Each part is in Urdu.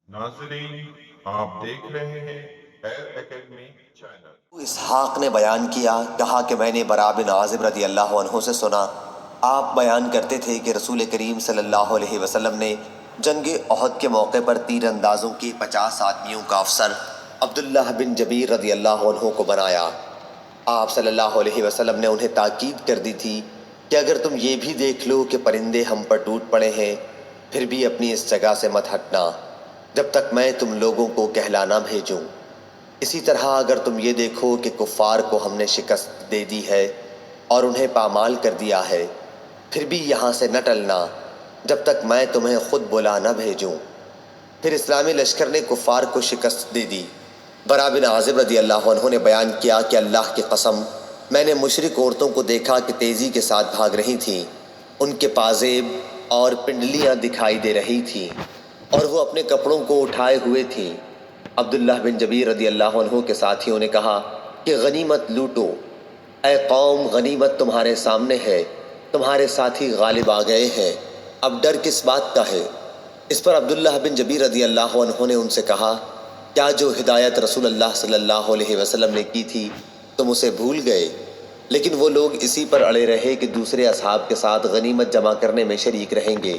ناظرین، آپ دیکھ رہے ہیں ایئر اکیڈمی چینل۔ اسحاق نے بیان کیا، کہا کہ میں نے برا بن عازب رضی اللہ عنہ سے سنا، آپ بیان کرتے تھے کہ رسول کریم صلی اللہ علیہ وسلم نے جنگ احد کے موقع پر تیر اندازوں کے 50 آدمیوں کا افسر عبداللہ بن جبیر رضی اللہ عنہ کو بنایا۔ آپ صلی اللہ علیہ وسلم نے انہیں تاکید کر دی تھی کہ اگر تم یہ بھی دیکھ لو کہ پرندے ہم پر ٹوٹ پڑے ہیں، پھر بھی اپنی اس جگہ سے مت ہٹنا جب تک میں تم لوگوں کو کہلانا بھیجوں۔ اسی طرح اگر تم یہ دیکھو کہ کفار کو ہم نے شکست دے دی ہے اور انہیں پامال کر دیا ہے، پھر بھی یہاں سے نہ ٹلنا جب تک میں تمہیں خود بلا نہ بھیجوں۔ پھر اسلامی لشکر نے کفار کو شکست دے دی۔ برا بن عازب رضی اللہ عنہ نے بیان کیا کہ اللہ کی قسم، میں نے مشرک عورتوں کو دیکھا کہ تیزی کے ساتھ بھاگ رہی تھیں، ان کے پازیب اور پنڈلیاں دکھائی دے رہی تھیں اور وہ اپنے کپڑوں کو اٹھائے ہوئے تھیں۔ عبداللہ بن جبیر رضی اللہ عنہ کے ساتھیوں نے کہا کہ غنیمت لوٹو، اے قوم غنیمت تمہارے سامنے ہے، تمہارے ساتھی غالب آ گئے ہیں، اب ڈر کس بات کا ہے؟ اس پر عبداللہ بن جبیر رضی اللہ عنہ نے ان سے کہا، کیا جو ہدایت رسول اللہ صلی اللہ علیہ وسلم نے کی تھی تم اسے بھول گئے؟ لیکن وہ لوگ اسی پر اڑے رہے کہ دوسرے اصحاب کے ساتھ غنیمت جمع کرنے میں شریک رہیں گے۔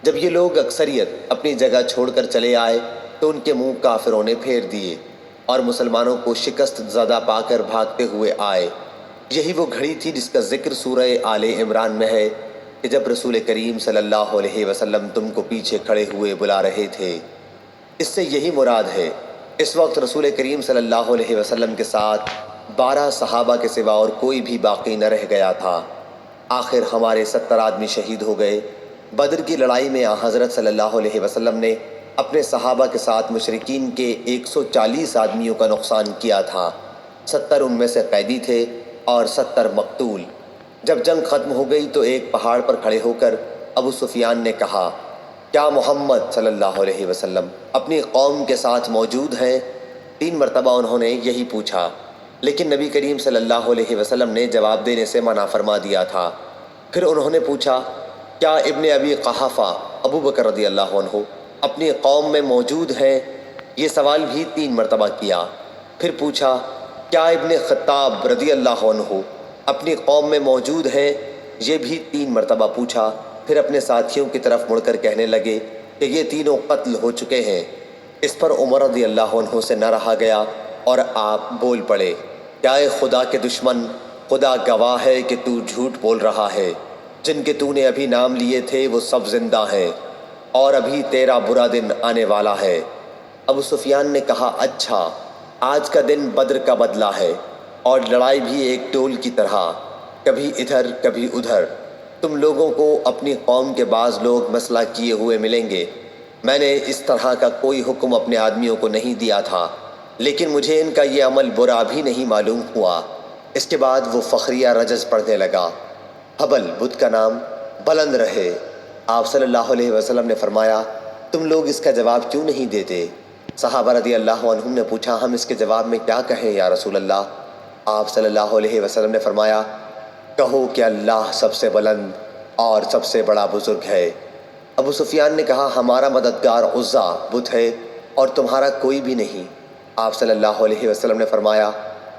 جب یہ لوگ اکثریت اپنی جگہ چھوڑ کر چلے آئے تو ان کے منہ کافروں نے پھیر دیے اور مسلمانوں کو شکست زدہ پا کر بھاگتے ہوئے آئے۔ یہی وہ گھڑی تھی جس کا ذکر سورہ آل عمران میں ہے کہ جب رسول کریم صلی اللہ علیہ وسلم تم کو پیچھے کھڑے ہوئے بلا رہے تھے۔ اس سے یہی مراد ہے۔ اس وقت رسول کریم صلی اللہ علیہ وسلم کے ساتھ 12 صحابہ کے سوا اور کوئی بھی باقی نہ رہ گیا تھا۔ آخر ہمارے 70 آدمی شہید ہو گئے۔ بدر کی لڑائی میں حضرت صلی اللہ علیہ وسلم نے اپنے صحابہ کے ساتھ مشرکین کے 140 آدمیوں کا نقصان کیا تھا۔ 70 ان میں سے قیدی تھے اور 70 مقتول۔ جب جنگ ختم ہو گئی تو ایک پہاڑ پر کھڑے ہو کر ابو سفیان نے کہا، کیا محمد صلی اللہ علیہ وسلم اپنی قوم کے ساتھ موجود ہیں؟ 3 مرتبہ انہوں نے یہی پوچھا، لیکن نبی کریم صلی اللہ علیہ وسلم نے جواب دینے سے منع فرما دیا تھا۔ پھر انہوں نے پوچھا، کیا ابن ابی قحافہ ابو بکر رضی اللہ عنہ اپنی قوم میں موجود ہیں؟ یہ سوال بھی 3 مرتبہ کیا۔ پھر پوچھا، کیا ابن خطاب رضی اللہ عنہ اپنی قوم میں موجود ہیں؟ یہ بھی 3 مرتبہ پوچھا۔ پھر اپنے ساتھیوں کی طرف مڑ کر کہنے لگے کہ یہ تینوں قتل ہو چکے ہیں۔ اس پر عمر رضی اللہ عنہ سے نہ رہا گیا اور آپ بول پڑے، کیا اے خدا کے دشمن، خدا گواہ ہے کہ تو جھوٹ بول رہا ہے، جن کے تو نے ابھی نام لیے تھے وہ سب زندہ ہیں اور ابھی تیرا برا دن آنے والا ہے۔ ابو سفیان نے کہا، اچھا، آج کا دن بدر کا بدلہ ہے اور لڑائی بھی ایک ٹول کی طرح، کبھی ادھر کبھی ادھر۔ تم لوگوں کو اپنی قوم کے بعض لوگ مسئلہ کیے ہوئے ملیں گے۔ میں نے اس طرح کا کوئی حکم اپنے آدمیوں کو نہیں دیا تھا، لیکن مجھے ان کا یہ عمل برا بھی نہیں معلوم ہوا۔ اس کے بعد وہ فخریہ رجز پڑھنے لگا، حبل بت کا نام بلند رہے۔ آپ صلی اللہ علیہ وسلم نے فرمایا، تم لوگ اس کا جواب کیوں نہیں دیتے؟ صحابہ رضی اللہ عنہم نے پوچھا، ہم اس کے جواب میں کیا کہیں یا رسول اللہ؟ آپ صلی اللہ علیہ وسلم نے فرمایا، کہو کہ اللہ سب سے بلند اور سب سے بڑا بزرگ ہے۔ ابو سفیان نے کہا، ہمارا مددگار عزا بت ہے اور تمہارا کوئی بھی نہیں۔ آپ صلی اللہ علیہ وسلم نے فرمایا،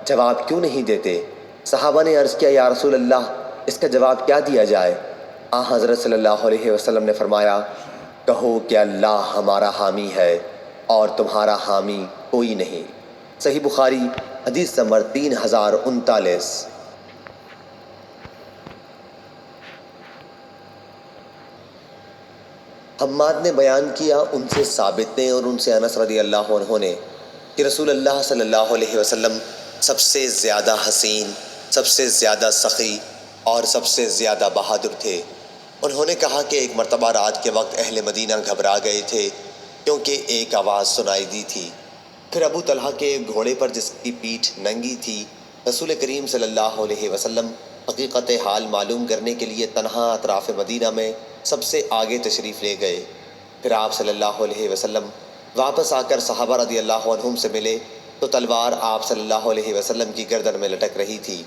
جواب کیوں نہیں دیتے؟ صحابہ نے عرض کیا، یا رسول اللہ، اس کا جواب کیا دیا جائے؟ حضرت صلی اللہ علیہ وسلم نے فرمایا، کہو کہ اللہ ہمارا حامی ہے اور تمہارا حامی کوئی نہیں۔ صحیح بخاری حدیث نمبر 3039۔ حماد نے بیان کیا، ان سے ثابت نے اور ان سے انس رضی اللہ عنہ نے کہ رسول اللہ صلی اللہ علیہ وسلم سب سے زیادہ حسین، سب سے زیادہ سخی اور سب سے زیادہ بہادر تھے۔ انہوں نے کہا کہ ایک مرتبہ رات کے وقت اہل مدینہ گھبرا گئے تھے کیونکہ ایک آواز سنائی دی تھی۔ پھر ابو طلحہ کے گھوڑے پر جس کی پیٹھ ننگی تھی، رسول کریم صلی اللہ علیہ وسلم حقیقت حال معلوم کرنے کے لیے تنہا اطراف مدینہ میں سب سے آگے تشریف لے گئے۔ پھر آپ صلی اللہ علیہ وسلم واپس آ کر صحابہ رضی اللہ عنہم سے ملے تو تلوار آپ صلی اللہ علیہ وسلم کی گردن میں لٹک رہی تھی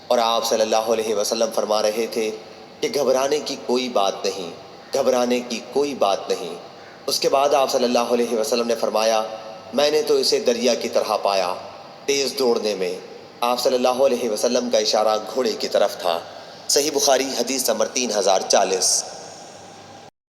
اور آپ صلی اللہ علیہ وسلم فرما رہے تھے کہ گھبرانے کی کوئی بات نہیں، گھبرانے کی کوئی بات نہیں، اس کے بعد آپ صلی اللہ علیہ وسلم نے فرمایا میں نے تو اسے دریا کی طرح پایا تیز دوڑنے میں۔ آپ صلی اللہ علیہ وسلم کا اشارہ گھوڑے کی طرف تھا۔ صحیح بخاری حدیث نمبر 3040۔